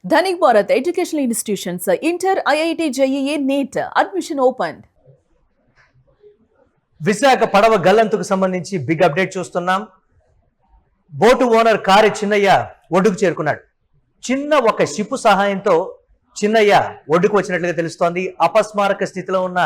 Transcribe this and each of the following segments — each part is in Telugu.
Dhanik Bharat Educational Institutions, Inter, IIT, JEE, NEET, admission opened. Visakha పడవ గల్లంతుకు సంబంధించి బిగ్ అప్డేట్ చూస్తున్నాం. బోటు ఓనర్ కారి చిన్నయ్య ఒడ్డుకు చేరుకున్నాడు. చిన్న ఒక షిప్ సహాయంతో చిన్నయ్య ఒడ్డుకు వచ్చినట్లుగా తెలుస్తోంది. అపస్మారక స్థితిలో ఉన్న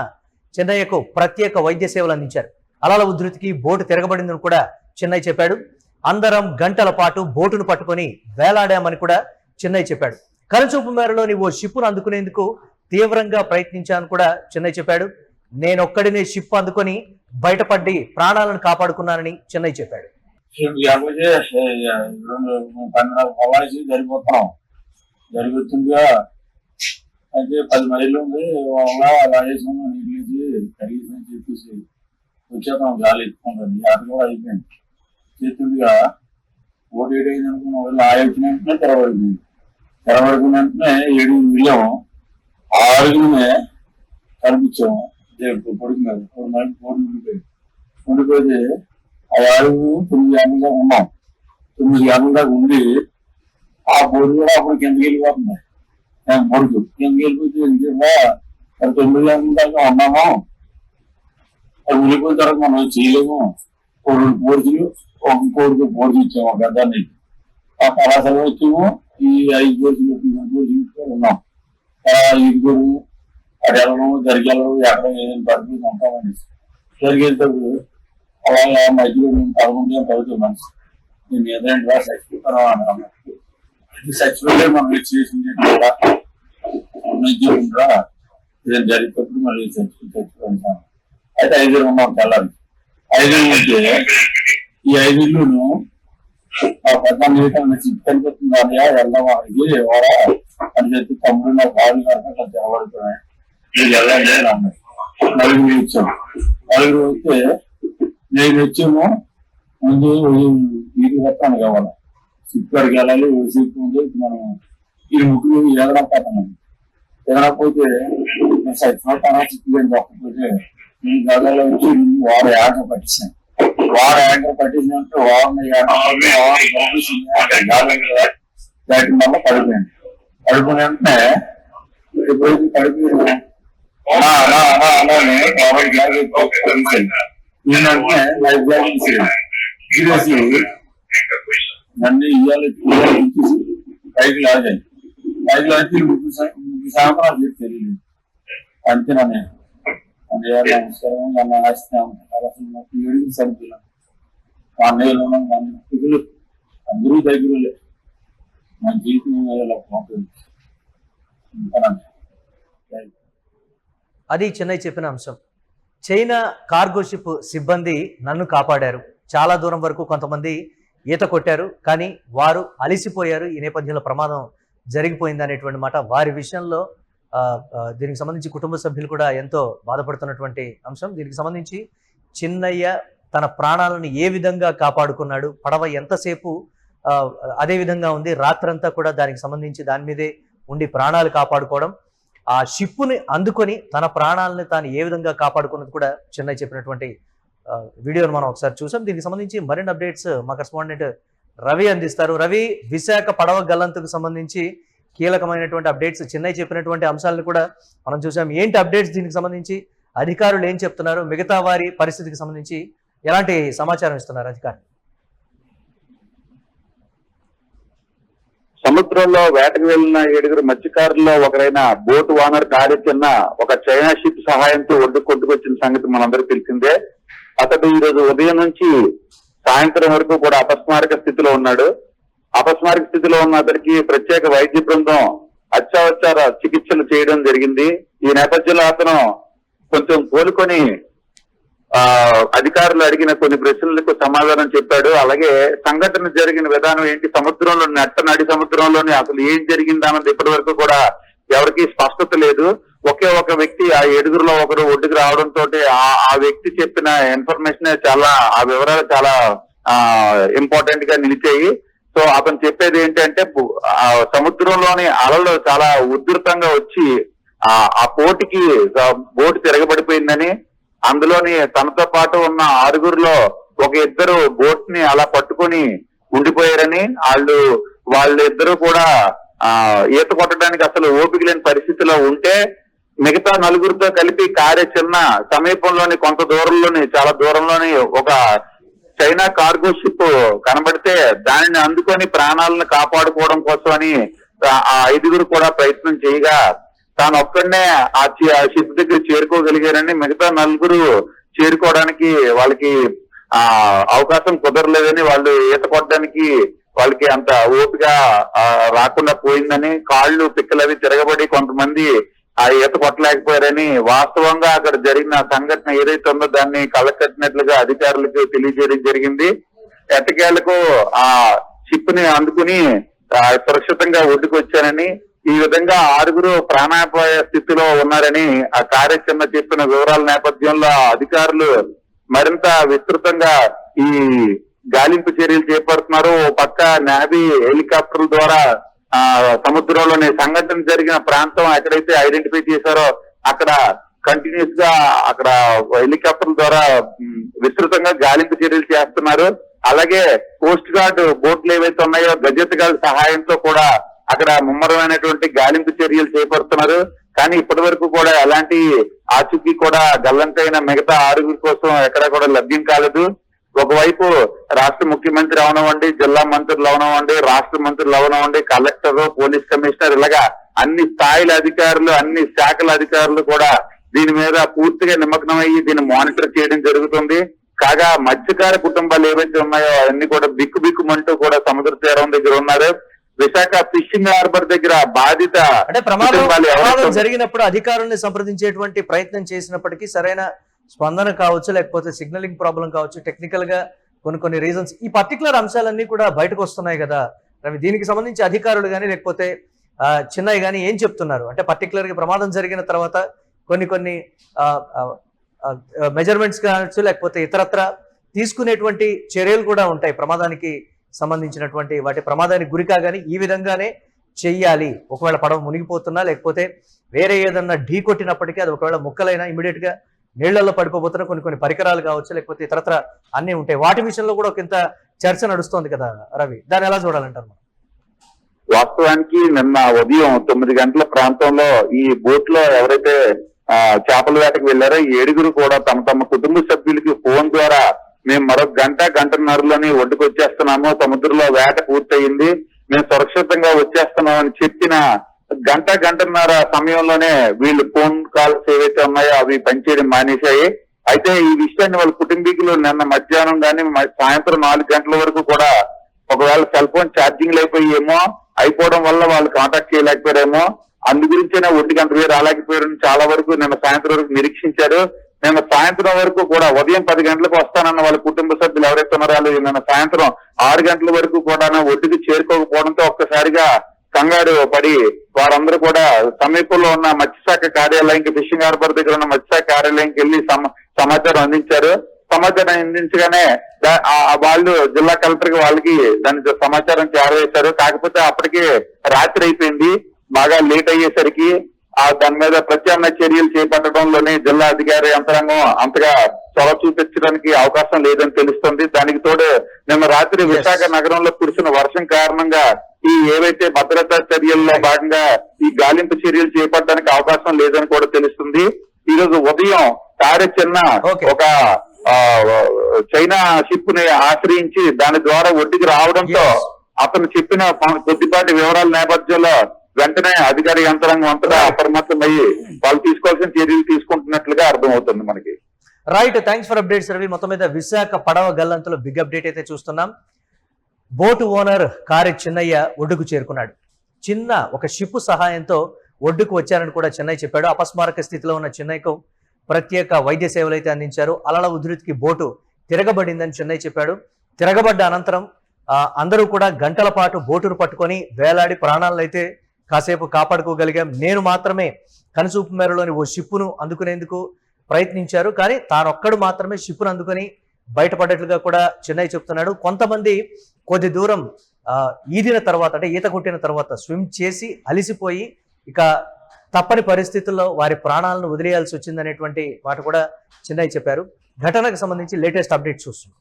చిన్నయ్యకు ప్రత్యేక వైద్య సేవలు అందించారు. అలల ఉధృతికి బోటు తిరగబడిందని కూడా చిన్నయ్య చెప్పాడు. అందరం గంటల పాటు బోటును పట్టుకొని వేలాడామని కూడా చిన్నయ్య చెప్పాడు. కనుచూపు మేరలోని ఓ షిప్పును అందుకునేందుకు తీవ్రంగా ప్రయత్నించాను కూడా చిన్నయ్య చెప్పాడు. నేనొక్కడినే షిప్ అందుకొని బయటపడి ప్రాణాలను కాపాడుకున్నానని చిన్నయ్య చెప్పాడు. జరుగుతుందిగా అయితే 10 మైళ్ళు ఉంది లాగేసుకున్నాం నీటికి కడిగేసి చెప్పేసి వచ్చేద్దాం గాలి ఎత్తుకుంటుంది. అది కూడా అయిపోయింది. చేతుందిగా ఓటు ఏడైంది అనుకున్న వాళ్ళు వచ్చిన వెంటనే తెరబడిపోయింది. తెరబడిపోయిన వెంటనే 7 వెళ్ళాము. 6 కనిపించాము. పొడుగు మీద 4 మైళ్ళు బోర్డు ఉండిపోయితే ఆ 6 9 గంటల దాకా ఉన్నాం. 9 గంటల దాకా ఉండి ఆ బోర్డు కూడా అప్పుడు కిందకి వెళ్ళిపోతుంది. పొడుగు కిందకి వెళ్ళిపోతే 9 గంటల దాకా ఉన్నాము. అది వెళ్ళిపోయిన తర్వాత మనం చేయలేము. 2 బోర్డులు ఒక కోడికి బోర్డు ఇచ్చాము. గద్దాన్ని ఆ కళాశాల వచ్చాము. ఈ 5 బోర్డులు ఉన్నాం. 5 అటు వెళ్ళడం జరిగెళ్ళడం ఎక్కడ ఏదైనా పడిపోయి ఉంటామని జరిగేటప్పుడు అలా మధ్యలో 11 చదువుతాం మనిషి. నేను ఏదైనా చచ్చిపోతాను అన్నాను. చచ్చిపోతే మనం చేసింది కూడా ఉండరా ఏదైనా జరిగేటప్పుడు మళ్ళీ చచ్చిపోతాను. అయితే 5 ఉన్నాం తెల్లాలి. 5 ఉంటే ఈ 5 ఆ పెద్ద కనిపిస్తుంది అన్నయ్య వెళ్దాం ఇది ఎవరా అని చెప్పి తమ్ముడు నా కాళ్ళు కనుక తెరబడుతున్నాయి. మీరు వెళ్ళండి అని అన్నారు. 9 వచ్చాము. 9 వస్తే నేను వచ్చాము. ముందు ఇది వస్తాను కావాలి. సిప్పడికి వెళ్ళాలి. సిప్పు ఉంది. మనం ఈ ముగ్గురు ఎగడపోతాను. ఎగడకపోతే చచ్చిపోతానా చిక్కుని తప్పకపోతే ఈ గదలో వచ్చి వాడు యాంకర్ పట్టించాను. వాడు యాంకర్ పట్టించినట్టు వాడిని దాటి వల్ల పడిపోయింది. పడిపోయిన వెంటనే ఎప్పుడైతే పడిపోయినా అలానే బాబాయ్ గ్యాస్ లైఫ్ గ్యాస్ నన్ను ఇవాళ పైకి లాగాయి. పైకి లాగి 3 సంవత్సరాలు చెప్పి తెలియదు. అంతేనా నేను నమస్కారం నన్ను ఆశిస్తాను. సరిపోయినా మా అన్నయ్యలు పిల్లలు అందరూ దగ్గరలే. నా జీవితం ఇలా బాగుంటుంది. అది చిన్నయ్య చెప్పిన అంశం. చైనా కార్గో షిప్ సిబ్బంది నన్ను కాపాడారు. చాలా దూరం వరకు కొంతమంది ఈత కొట్టారు, కానీ వారు అలిసిపోయారు. ఈ నేపథ్యంలో ప్రమాదం జరిగిపోయింది అనేటువంటి మాట వారి విషయంలో. దీనికి సంబంధించి కుటుంబ సభ్యులు కూడా ఎంతో బాధపడుతున్నటువంటి అంశం. దీనికి సంబంధించి చిన్నయ్య తన ప్రాణాలను ఏ విధంగా కాపాడుకున్నాడు, పడవ ఎంతసేపు అదే విధంగా ఉంది, రాత్రంతా కూడా దానికి సంబంధించి దాని మీదే ఉండి ప్రాణాలు కాపాడుకోవడం, ఆ షిప్పుని అందుకొని తన ప్రాణాలను తాను ఏ విధంగా కాపాడుకున్నది కూడా చిన్నయ్య చెప్పినటువంటి వీడియోను మనం ఒకసారి చూసాం. దీనికి సంబంధించి మరిన్ని అప్డేట్స్ మా కరెస్పాండెంట్ రవి అందిస్తారు. రవి, విశాఖ పడవ గల్లంతుకు సంబంధించి కీలకమైనటువంటి అప్డేట్స్, చిన్నయ్య చెప్పినటువంటి అంశాలను కూడా మనం చూసాం. ఏంటి అప్డేట్స్ దీనికి సంబంధించి? అధికారులు ఏం చెప్తున్నారు? మిగతా వారి పరిస్థితికి సంబంధించి ఎలాంటి సమాచారం ఇస్తున్నారు అధికారులు? సముద్రంలో వేటకు వెళ్లిన 7 మత్స్యకారుల్లో ఒకరైన బోటు ఓనర్ కారి చిన్న ఒక చైనా షిప్ సహాయంతో ఒడ్డు కొట్టుకొచ్చిన సంగతి మనందరికీ తెలిసిందే. అతడు ఈ రోజు ఉదయం నుంచి సాయంత్రం వరకు కూడా అపస్మారక స్థితిలో ఉన్నాడు. అపస్మారక స్థితిలో ఉన్న అతనికి ప్రత్యేక వైద్య బృందం అత్యవసర చికిత్సలు చేయడం జరిగింది. ఈ నేపథ్యంలో అతను కొంచెం కోలుకొని అధికారులు అడిగిన కొన్ని ప్రశ్నలకు సమాధానం చెప్పాడు. అలాగే సంఘటన జరిగిన విధానం ఏంటి, సముద్రంలో నడి సముద్రంలోని అసలు ఏం జరిగిందన్నది ఇప్పటి వరకు కూడా ఎవరికి స్పష్టత లేదు. ఒకే ఒక వ్యక్తి ఆ 7లో ఒకరు ఒడ్డుకు రావడంతో ఆ వ్యక్తి చెప్పిన ఇన్ఫర్మేషన్ చాలా, ఆ వివరాలు చాలా ఇంపార్టెంట్ గా నిలిచాయి. సో అతను చెప్పేది ఏంటంటే సముద్రంలోని అలలు చాలా ఉధృతంగా వచ్చి ఆ బోటు తిరగబడిపోయిందని, అందులోని తనతో పాటు ఉన్న 6లో ఒక 2 బోట్ ని అలా పట్టుకొని ఉండిపోయారని, వాళ్ళిద్దరూ కూడా ఈత కొట్టడానికి అసలు ఓపిక లేని పరిస్థితిలో ఉంటే మిగతా నలుగురితో కలిపి చిన్న సమీపంలోని కొంత దూరంలోని చాలా దూరంలోని ఒక చైనా కార్గో షిప్ కనబడితే దానిని అందుకొని ప్రాణాలను కాపాడుకోవడం కోసమని ఆ 5గురు కూడా ప్రయత్నం చేయగా తాను ఒక్కడనే ఆ షిప్ దగ్గర చేరుకోగలిగారని మిగతా 4 చేరుకోవడానికి వాళ్ళకి అవకాశం కుదరలేదని వాళ్ళు ఈత కొట్టడానికి వాళ్ళకి అంత ఓపిక రాకుండా పోయిందని కాళ్ళు పిక్కలవి తిరగబడి కొంతమంది ఆ ఈత కొట్టలేకపోయారని వాస్తవంగా అక్కడ జరిగిన సంఘటన ఏదైతే ఉందో దాన్ని కళ్ళకట్టినట్లుగా అధికారులకు తెలియజేయడం జరిగింది. ఎట్టకేలకు ఆ షిప్ ని అందుకుని సురక్షితంగా ఒడ్డుకు వచ్చారని, ఈ విధంగా 6గురు ప్రాణాపాయ స్థితిలో ఉన్నారని ఆ కార్యాచరణ చెప్పిన వివరాల నేపథ్యంలో అధికారులు మరింత విస్తృతంగా ఈ గాలింపు చర్యలు చేపడుతున్నారు. ఓ పక్క నేవీ హెలికాప్టర్ల ద్వారా సముద్రంలోని సంఘటన జరిగిన ప్రాంతం ఎక్కడైతే ఐడెంటిఫై చేశారో అక్కడ కంటిన్యూస్ గా అక్కడ హెలికాప్టర్ల ద్వారా విస్తృతంగా గాలింపు చర్యలు చేస్తున్నారు. అలాగే కోస్ట్ గార్డ్ బోట్లు ఏవైతే ఉన్నాయో గజెతగాళ్ల సహాయంతో కూడా అక్కడ ముమ్మరమైనటువంటి గాలింపు చర్యలు చేపడుతున్నారు. కానీ ఇప్పటి వరకు కూడా ఎలాంటి ఆచూకీ కూడా గల్లంతైన మిగతా 6గురి కోసం ఎక్కడా కూడా లభ్యం కాలేదు. ఒకవైపు రాష్ట్ర ముఖ్యమంత్రి అవనవ్వండి, జిల్లా మంత్రులు అవనవ్వండి, రాష్ట్ర మంత్రులు అవనవ్వండి, కలెక్టర్, పోలీస్ కమిషనర్ ఇలాగా అన్ని స్థాయిల అధికారులు, అన్ని శాఖల అధికారులు కూడా దీని మీద పూర్తిగా నిమగ్నమయ్యి దీన్ని మానిటర్ చేయడం జరుగుతుంది. కాగా మత్స్యకార కుటుంబాలు ఏవైతే ఉన్నాయో అవన్నీ కూడా బిక్కుమంటూ కూడా సముద్ర తీరం దగ్గర ఉన్నారు. విశాఖ ఫిషింగ్ హార్బర్ దగ్గర బాధిత అంటే ప్రమాదం జరిగినప్పుడు అధికారుల్ని సంప్రదించేటువంటి ప్రయత్నం చేసినప్పటికీ సరైన స్పందన కావచ్చు, లేకపోతే సిగ్నలింగ్ ప్రాబ్లం కావచ్చు, టెక్నికల్ గా కొన్ని రీజన్స్, ఈ పర్టికులర్ అంశాలన్నీ కూడా బయటకు వస్తున్నాయి కదా రవి. దీనికి సంబంధించి అధికారులు కానీ లేకపోతే చిన్నయ్య కానీ ఏం చెప్తున్నారు? అంటే పర్టికులర్ గా ప్రమాదం జరిగిన తర్వాత కొన్ని మెజర్మెంట్స్ కావచ్చు, లేకపోతే ఇతరత్ర తీసుకునేటువంటి చర్యలు కూడా ఉంటాయి ప్రమాదానికి సంబంధించినటువంటి వాటి ప్రమాదానికి గురి కాగానే ఈ విధంగానే చెయ్యాలి. ఒకవేళ పడవ మునిగిపోతున్నా లేకపోతే వేరే ఏదన్నా ఢీ కొట్టినప్పటికీ అది ఒకవేళ ముక్కలైనా ఇమీడియట్ గా నీళ్లలో పడిపోతున్న కొన్ని పరికరాలు కావచ్చు, లేకపోతే ఇతరత్ర అన్నీ ఉంటాయి. వాటి విషయంలో కూడా ఒక ఇంత చర్చ నడుస్తోంది కదా రవి, దాన్ని ఎలా చూడాలంటారు? వాస్తవానికి నిన్న ఉదయం 9 గంటల ప్రాంతంలో ఈ బోట్ లో ఎవరైతే చేపల వేటకు వెళ్లారో 7గురు కూడా తమ కుటుంబ సభ్యులకి ఫోన్ ద్వారా మేము మరొక గంటన్నరలోని ఒడ్డుకు వచ్చేస్తున్నాము, సముద్రంలో వేట పూర్తయింది, మేము సురక్షితంగా వచ్చేస్తున్నాం అని చెప్పిన గంటన్నర సమయంలోనే వీళ్ళు ఫోన్ కాల్స్ ఏవైతే ఉన్నాయో అవి పనిచేయడం మానేశాయి. అయితే ఈ విషయాన్ని వాళ్ళ కుటుంబీకులు నిన్న మధ్యాహ్నం కానీ సాయంత్రం 4 గంటల వరకు కూడా ఒకవేళ సెల్ ఫోన్ ఛార్జింగ్ అయిపోవడం వల్ల వాళ్ళు కాంటాక్ట్ చేయలేకపోయారేమో, అందు గురించేనే ఒడ్డుకి అంత వేరు రాలేకపోయారని చాలా వరకు నిన్న సాయంత్రం వరకు నిరీక్షించారు. నిన్న సాయంత్రం వరకు కూడా ఉదయం 10 గంటలకు వస్తానన్న వాళ్ళ కుటుంబ సభ్యులు ఎవరైతే ఉన్నారో వాళ్ళు నిన్న సాయంత్రం 6 గంటల వరకు కూడా ఒడ్డుకి చేరుకోకపోవడంతో ఒక్కసారిగా కంగారు పడి వారందరూ కూడా సమీపంలో ఉన్న మత్స్యశాఖ కార్యాలయానికి, ఫిషింగ్ హార్బర్ దగ్గర ఉన్న మత్స్యశాఖ కార్యాలయానికి వెళ్లి సమాచారం అందించారు. సమాచారం అందించగానే వాళ్ళు జిల్లా కలెక్టర్ కి వాళ్ళకి దాని సమాచారం చేరవేశారు. కాకపోతే అప్పటికే రాత్రి అయిపోయింది. బాగా లేట్ అయ్యేసరికి దాని మీద ప్రత్యామ్నాయ చర్యలు చేపట్టడంలోనే జిల్లా అధికారి యంత్రాంగం అంతగా చొరవ చూపించడానికి అవకాశం లేదని తెలుస్తుంది. దానికి తోడు నిన్న రాత్రి విశాఖ నగరంలో కురిసిన వర్షం కారణంగా ఈ ఏవైతే భద్రతా చర్యల్లో భాగంగా ఈ గాలింపు చర్యలు చేపట్టడానికి అవకాశం లేదని కూడా తెలుస్తుంది. ఈ రోజు ఉదయం చిన్న ఒక చైనా షిప్ ని ఆశ్రయించి దాని ద్వారా ఒడ్డుకి రావడంతో అతను చెప్పిన కొద్దిపాటి వివరాల నేపథ్యంలో వెంటనే అధికార యంత్రాంగం అంతటా అప్రమత్తమయ్యి వాళ్ళు తీసుకోవాల్సిన చర్యలు తీసుకుంటున్నట్లుగా అర్థమవుతుంది మనకి. Right, thanks for updates Ravi. మొత్తం మీద విశాఖ పడవ గల్లంతలో బిగ్ అప్డేట్ అయితే చూస్తున్నాం. బోటు ఓనర్ చిన్నయ్య ఒడ్డుకు చేరుకున్నాడు. ఒక షిప్ సహాయంతో ఒడ్డుకు వచ్చారని కూడా చిన్నయ్య చెప్పాడు. అపస్మారక స్థితిలో ఉన్న చిన్నయ్యకు ప్రత్యేక వైద్య సేవలు అయితే అందించారు. అలల ఉధృతికి బోటు తిరగబడిందని చిన్నయ్య చెప్పాడు. తిరగబడ్డ అనంతరం అందరూ కూడా గంటల పాటు బోటును పట్టుకొని వేలాడి ప్రాణాలను అయితే కాసేపు కాపాడుకోగలిగాం. నేను మాత్రమే కనుసూపు మేరలోని ఓ షిప్పును అందుకునేందుకు ప్రయత్నించారు, కానీ తానొక్కడు మాత్రమే షిప్పును అందుకొని బయటపడ్డట్లుగా కూడా చిన్నయ్య చెప్తున్నాడు. కొంతమంది కొద్ది దూరం ఈదిన తర్వాత, అంటే ఈత కొట్టిన తర్వాత స్విమ్ చేసి అలిసిపోయి ఇక తప్పని పరిస్థితుల్లో వారి ప్రాణాలను వదిలేయాల్సి వచ్చిందనేటువంటి మాట కూడా చిన్నయ్య చెప్పారు. ఘటనకు సంబంధించి లేటెస్ట్ అప్డేట్ చూస్తున్నాం.